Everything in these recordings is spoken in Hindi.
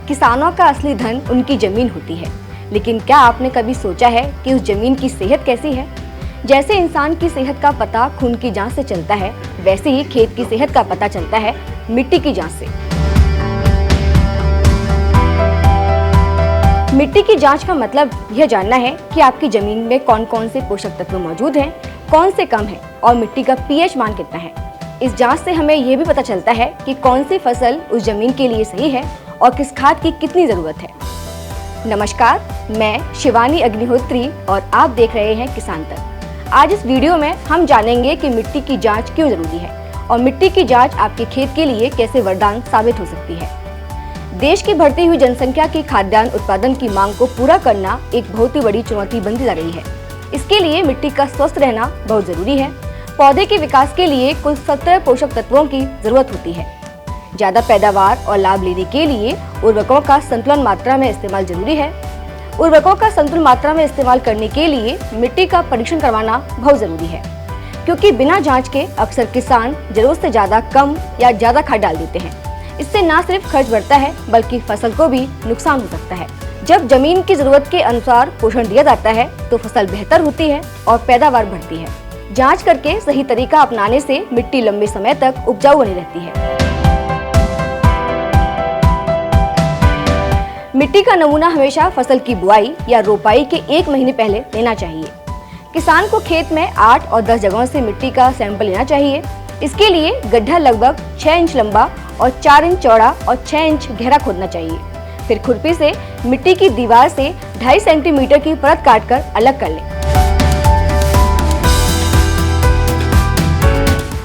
किसानों का असली धन उनकी जमीन होती है, लेकिन क्या आपने कभी सोचा है कि उस जमीन की सेहत कैसी है? जैसे इंसान की सेहत का पता खून की जांच से चलता है, वैसे ही खेत की सेहत का पता चलता है मिट्टी की जांच से। मिट्टी की जांच का मतलब यह जानना है कि आपकी जमीन में कौन कौन से पोषक तत्व मौजूद हैं, कौन से कम हैं और मिट्टी का पीएच मान कितना है। इस जांच से हमें यह भी पता चलता है कि कौन सी फसल उस जमीन के लिए सही है और किस खाद की कितनी जरूरत है। नमस्कार, मैं शिवानी अग्निहोत्री और आप देख रहे हैं किसान तक। आज इस वीडियो में हम जानेंगे कि मिट्टी की जांच क्यों जरूरी है और मिट्टी की जांच आपके खेत के लिए कैसे वरदान साबित हो सकती है। देश की बढ़ती हुई जनसंख्या की खाद्यान्न उत्पादन की मांग को पूरा करना एक बहुत ही बड़ी चुनौती बनती जा रही है। इसके लिए मिट्टी का स्वस्थ रहना बहुत जरूरी है। पौधे के विकास के लिए कुल 17 पोषक तत्वों की जरूरत होती है। ज्यादा पैदावार और लाभ लेने के लिए उर्वरकों का संतुलन मात्रा में इस्तेमाल जरूरी है। उर्वरकों का संतुलन मात्रा में इस्तेमाल करने के लिए मिट्टी का परीक्षण करवाना बहुत जरूरी है, क्योंकि बिना जांच के अक्सर किसान जरूरत से ज्यादा कम या ज्यादा खाद डाल देते हैं। इससे न सिर्फ खर्च बढ़ता है बल्कि फसल को भी नुकसान हो सकता है। जब जमीन की जरूरत के अनुसार पोषण दिया जाता है तो फसल बेहतर होती है और पैदावार बढ़ती है। जांच करके सही तरीका अपनाने से मिट्टी लंबे समय तक उपजाऊ बनी रहती है। मिट्टी का नमूना हमेशा फसल की बुआई या रोपाई के 1 महीने पहले लेना चाहिए। किसान को खेत में 8 और 10 जगहों से मिट्टी का सैंपल लेना चाहिए। इसके लिए गड्ढा लगभग 6 इंच लंबा और 4 इंच चौड़ा और 6 इंच गहरा खोदना चाहिए। फिर खुरपी से मिट्टी की दीवार से 2.5 सेंटीमीटर की परत काटकर अलग कर लें।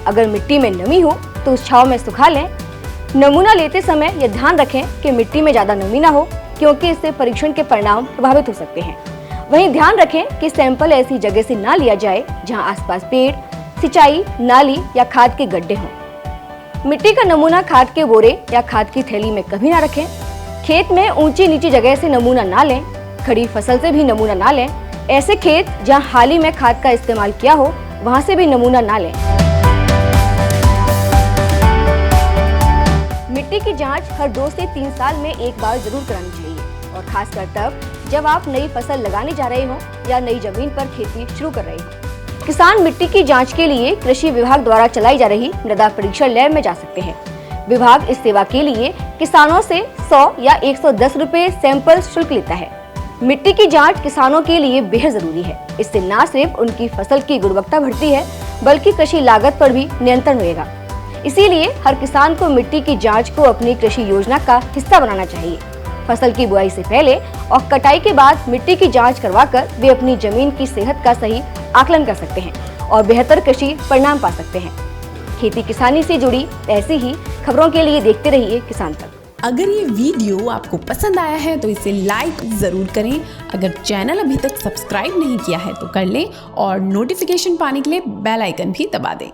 अगर मिट्टी में नमी हो तो उस छांव में सुखा लें। नमूना लेते समय यह ध्यान रखें कि मिट्टी में ज्यादा नमी ना हो, क्योंकि इससे परीक्षण के परिणाम प्रभावित हो सकते हैं। वहीं ध्यान रखें कि सैंपल ऐसी जगह से ना लिया जाए जहां आसपास पेड़, सिंचाई, नाली या खाद के गड्ढे हों। मिट्टी का नमूना खाद के बोरे या खाद की थैली में कभी ना रखें। खेत में ऊंची नीची जगह से नमूना ना लें। खड़ी फसल से भी नमूना ना लें। ऐसे खेत जहां हाल ही में खाद का इस्तेमाल किया हो, वहां से भी नमूना ना लें। मिट्टी की जांच हर 2 से 3 साल में एक बार जरूर करानी चाहिए, और खासकर तब जब आप नई फसल लगाने जा रहे हो या नई जमीन पर खेती शुरू कर रहे हो। किसान मिट्टी की जांच के लिए कृषि विभाग द्वारा चलाई जा रही मृदा परीक्षण लैब में जा सकते हैं। विभाग इस सेवा के लिए किसानों से 100 या 110 रुपए सैंपल शुल्क लेता है। मिट्टी की जांच किसानों के लिए बेहद जरूरी है। इससे न सिर्फ उनकी फसल की गुणवत्ता बढ़ती है बल्कि कृषि लागत पर भी नियंत्रण रहेगा। इसीलिए हर किसान को मिट्टी की जांच को अपनी कृषि योजना का हिस्सा बनाना चाहिए। फसल की बुआई से पहले और कटाई के बाद मिट्टी की जांच करवाकर वे अपनी जमीन की सेहत का सही आकलन कर सकते हैं और बेहतर कृषि परिणाम पा सकते हैं। खेती किसानी से जुड़ी ऐसी ही खबरों के लिए देखते रहिए किसान तक। अगर ये वीडियो आपको पसंद आया है तो इसे लाइक जरूर करें। अगर चैनल अभी तक सब्सक्राइब नहीं किया है तो कर लें और नोटिफिकेशन पाने के लिए बेल आइकन भी दबा दें।